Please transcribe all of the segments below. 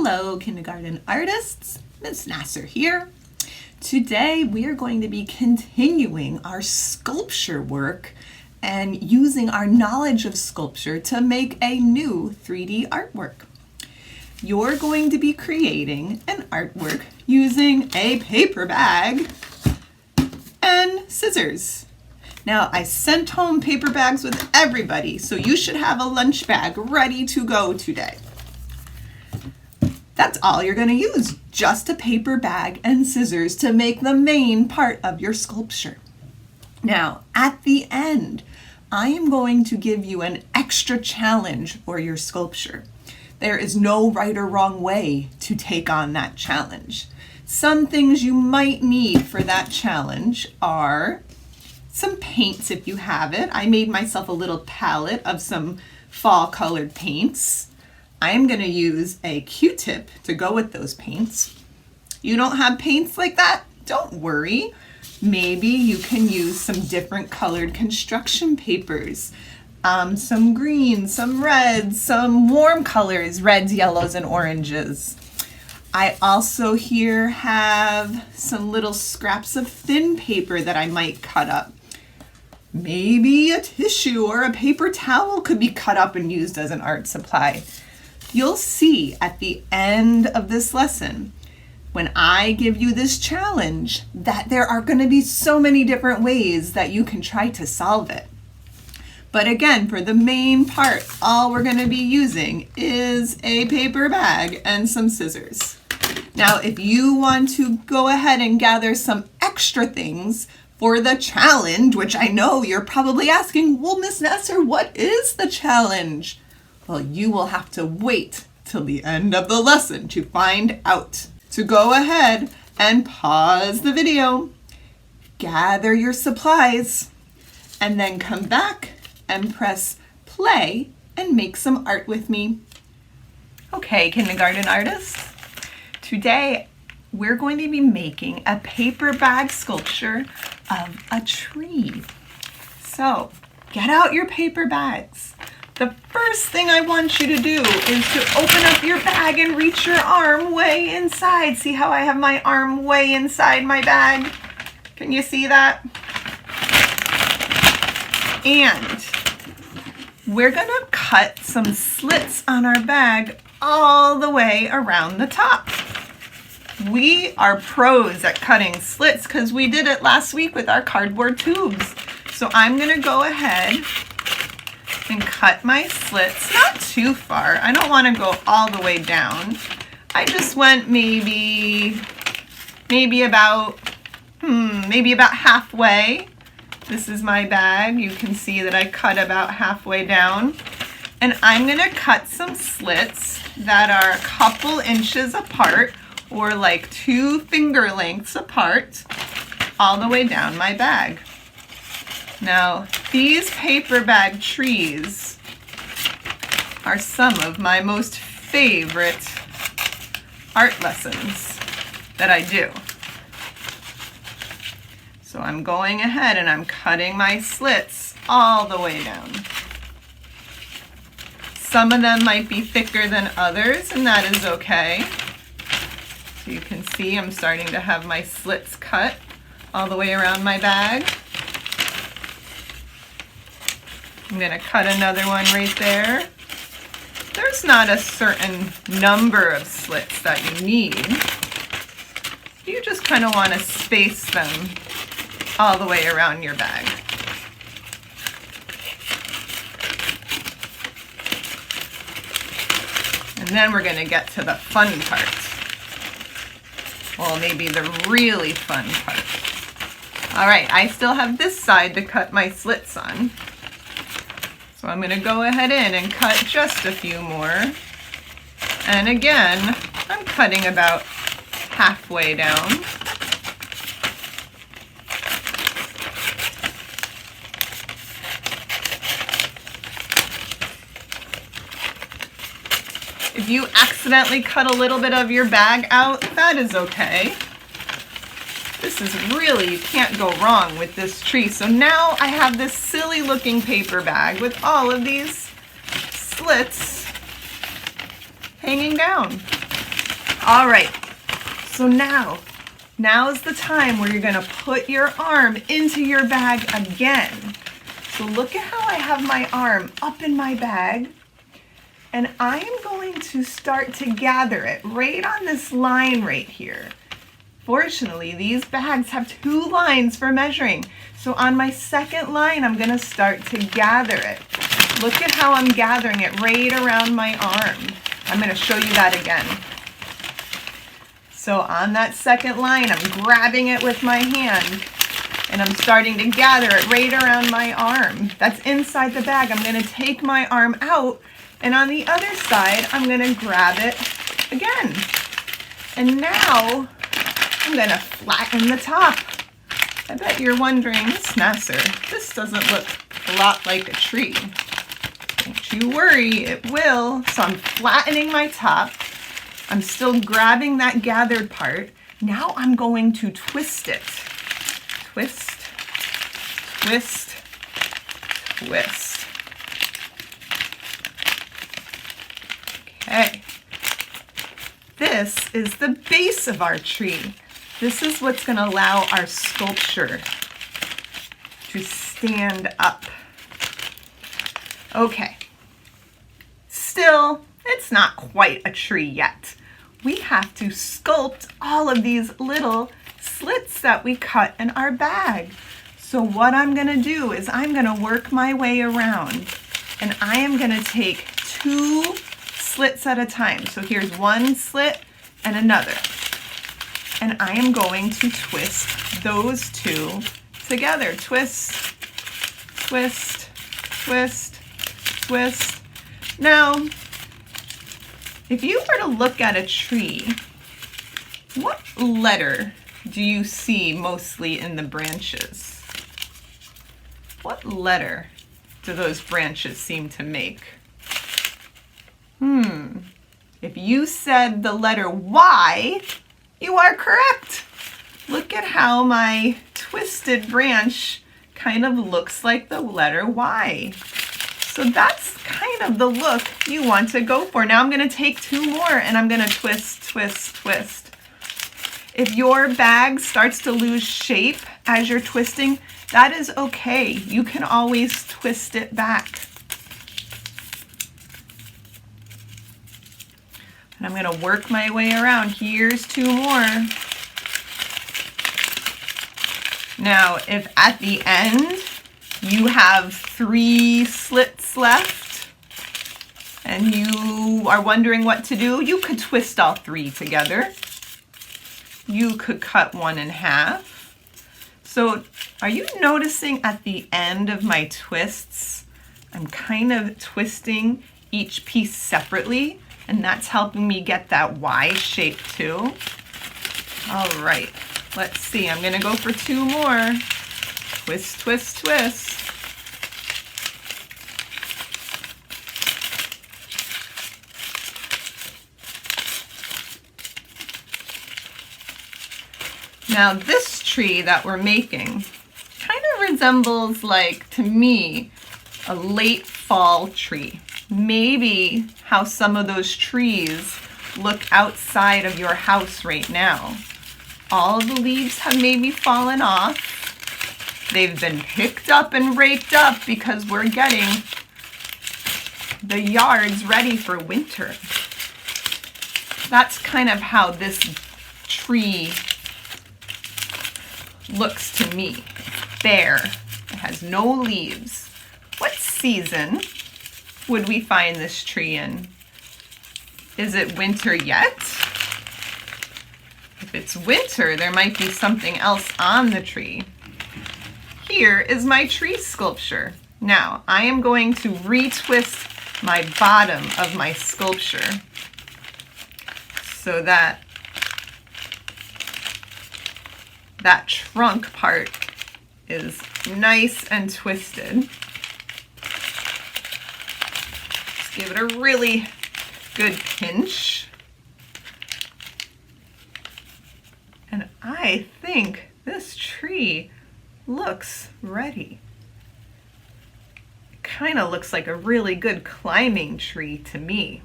Hello, kindergarten artists. Ms. Nasser here. Today we are going to be continuing our sculpture work and using our knowledge of sculpture to make a new 3D artwork. You're going to be creating an artwork using a paper bag and scissors. Now, I sent home paper bags with everybody, so you should have a lunch bag ready to go today. That's all you're going to use, just a paper bag and scissors to make the main part of your sculpture. Now, at the end, I am going to give you an extra challenge for your sculpture. There is no right or wrong way to take on that challenge. Some things you might need for that challenge are some paints if you have it. I made myself a little palette of some fall colored paints. I am going to use a Q-tip to go with those paints. You don't have paints like that? Don't worry. Maybe you can use some different colored construction papers. Some greens, some reds, some warm colors, reds, yellows, and oranges. I also here have some little scraps of thin paper that I might cut up. Maybe a tissue or a paper towel could be cut up and used as an art supply. You'll see at the end of this lesson, when I give you this challenge, that there are going to be so many different ways that you can try to solve it. But again, for the main part, all we're going to be using is a paper bag and some scissors. Now, if you want to go ahead and gather some extra things for the challenge, which I know you're probably asking, well, Miss Nasser, what is the challenge? Well, you will have to wait till the end of the lesson to find out. So go ahead and pause the video, gather your supplies, and then come back and press play and make some art with me. Okay, kindergarten artists, today we're going to be making a paper bag sculpture of a tree. So get out your paper bags. The first thing I want you to do is to open up your bag and reach your arm way inside. See how I have my arm way inside my bag? Can you see that? And we're gonna cut some slits on our bag all the way around the top. We are pros at cutting slits because we did it last week with our cardboard tubes. So I'm gonna go ahead and cut my slits, not too far. I don't want to go all the way down. I just went maybe about halfway. This is my bag. You can see that I cut about halfway down. And I'm going to cut some slits that are a couple inches apart, or like 2 finger lengths apart, all the way down my bag. Now, these paper bag trees are some of my most favorite art lessons that I do. So I'm going ahead and I'm cutting my slits all the way down. Some of them might be thicker than others, and that is okay. So you can see I'm starting to have my slits cut all the way around my bag. I'm going to cut another one right there. There's not a certain number of slits that you need. You just kind of want to space them all the way around your bag. And then we're going to get to the fun part. Well, maybe the really fun part. All right, I still have this side to cut my slits on. So I'm going to go ahead in and cut just a few more. And again, I'm cutting about halfway down. If you accidentally cut a little bit of your bag out, that is okay. This is really, you can't go wrong with this tree. So now I have this silly looking paper bag with all of these slits hanging down. All right, so now's the time where you're gonna put your arm into your bag again. So look at how I have my arm up in my bag, and I am going to start to gather it right on this line right here. Fortunately, these bags have 2 lines for measuring. So on my second line, I'm gonna start to gather it. Look at how I'm gathering it right around my arm. I'm gonna show you that again. So on that second line, I'm grabbing it with my hand and I'm starting to gather it right around my arm. That's inside the bag. I'm gonna take my arm out, and on the other side, I'm gonna grab it again. And now I'm gonna flatten the top. I bet you're wondering, Miss Nasser, this doesn't look a lot like a tree. Don't you worry, it will. So I'm flattening my top. I'm still grabbing that gathered part. Now I'm going to twist it. Twist, twist, twist. Okay. This is the base of our tree. This is what's going to allow our sculpture to stand up. Okay. Still, it's not quite a tree yet. We have to sculpt all of these little slits that we cut in our bag. So what I'm going to do is I'm going to work my way around, and I am going to take 2 slits at a time. So here's 1 slit and another. And I am going to twist those 2 together. Twist, twist, twist, twist. Now, if you were to look at a tree, what letter do you see mostly in the branches? What letter do those branches seem to make? If you said the letter Y, you are correct. Look at how my twisted branch kind of looks like the letter Y. So that's kind of the look you want to go for. Now I'm going to take 2 more and I'm going to twist, twist, twist. If your bag starts to lose shape as you're twisting, that is okay. You can always twist it back. And I'm going to work my way around. Here's 2 more. Now, if at the end you have 3 slits left and you are wondering what to do, you could twist all 3 together. You could cut 1 in half. So are you noticing at the end of my twists, I'm kind of twisting each piece separately, and that's helping me get that Y shape too. All right, let's see. I'm gonna go for 2 more. Twist, twist, twist. Now this tree that we're making kind of resembles, like, to me, a late fall tree. Maybe how some of those trees look outside of your house right now. All of the leaves have maybe fallen off. They've been picked up and raked up because we're getting the yards ready for winter. That's kind of how this tree looks to me. Bare. It has no leaves. What season would we find this tree in? Is it winter yet? If it's winter, there might be something else on the tree. Here is my tree sculpture. Now, I am going to retwist my bottom of my sculpture so that that trunk part is nice and twisted. Just give it a really good pinch. And I think this tree looks ready. It kind of looks like a really good climbing tree to me.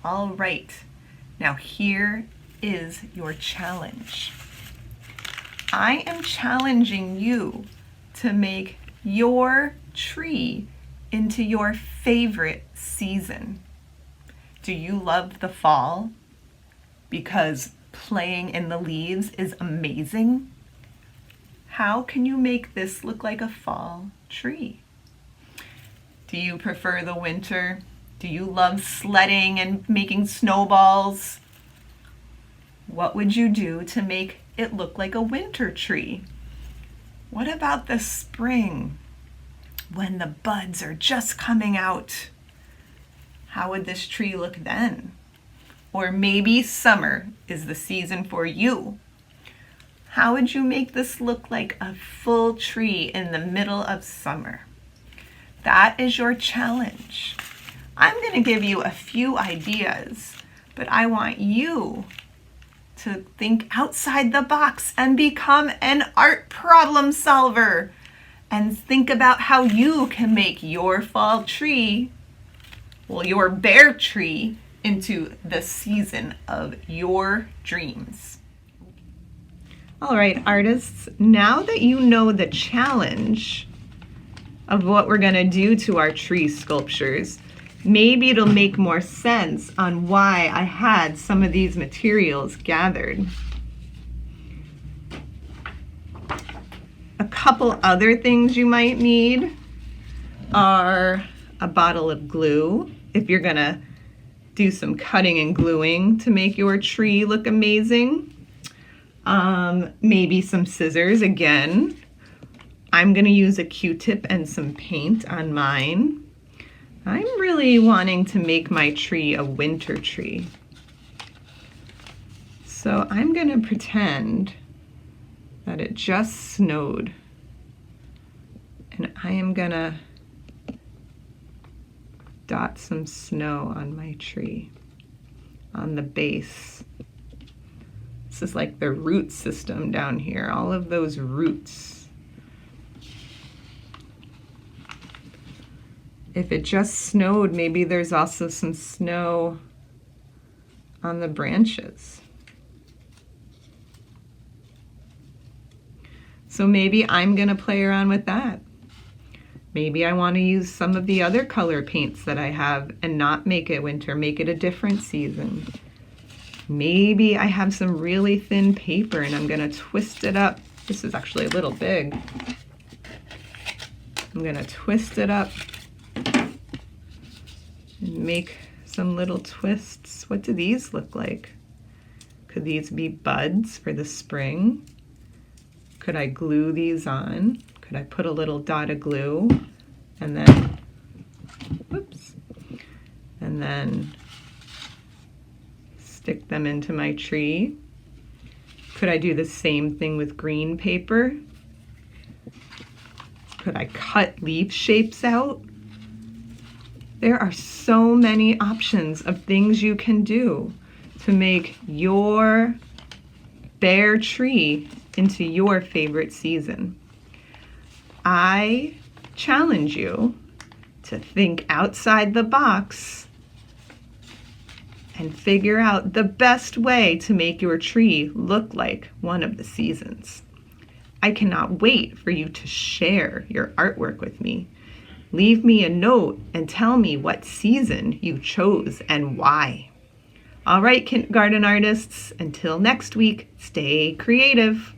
All right, Now here is your challenge. I am challenging you to make your tree into your favorite season. Do you love the fall because playing in the leaves is amazing? How can you make this look like a fall tree? Do you prefer the winter? Do you love sledding and making snowballs? What would you do to make it look like a winter tree? What about the spring when the buds are just coming out? How would this tree look then? Or maybe summer is the season for you. How would you make this look like a full tree in the middle of summer? That is your challenge. I'm going to give you a few ideas, but I want you to think outside the box and become an art problem solver and think about how you can make your fall tree, well, your bear tree, into the season of your dreams. All right, artists, now that you know the challenge of what we're going to do to our tree sculptures, maybe it'll make more sense on why I had some of these materials gathered. A couple other things you might need are a bottle of glue, if you're gonna do some cutting and gluing to make your tree look amazing. Maybe some scissors again. I'm gonna use a Q-tip and some paint on mine. I'm really wanting to make my tree a winter tree. So I'm gonna pretend that it just snowed. And I am gonna dot some snow on my tree, on the base. This is like the root system down here, all of those roots. If it just snowed, maybe there's also some snow on the branches. So maybe I'm gonna play around with that. Maybe I want to use some of the other color paints that I have and not make it winter, make it a different season. Maybe I have some really thin paper and I'm going to twist it up. This is actually a little big. I'm going to twist it up and make some little twists. What do these look like? Could these be buds for the spring? Could I glue these on? Could I put a little dot of glue and then, whoops, and then stick them into my tree? Could I do the same thing with green paper? Could I cut leaf shapes out? There are so many options of things you can do to make your bear tree into your favorite season. I challenge you to think outside the box and figure out the best way to make your tree look like one of the seasons. I cannot wait for you to share your artwork with me. Leave me a note and tell me what season you chose and why. All right, kindergarten artists, until next week, stay creative.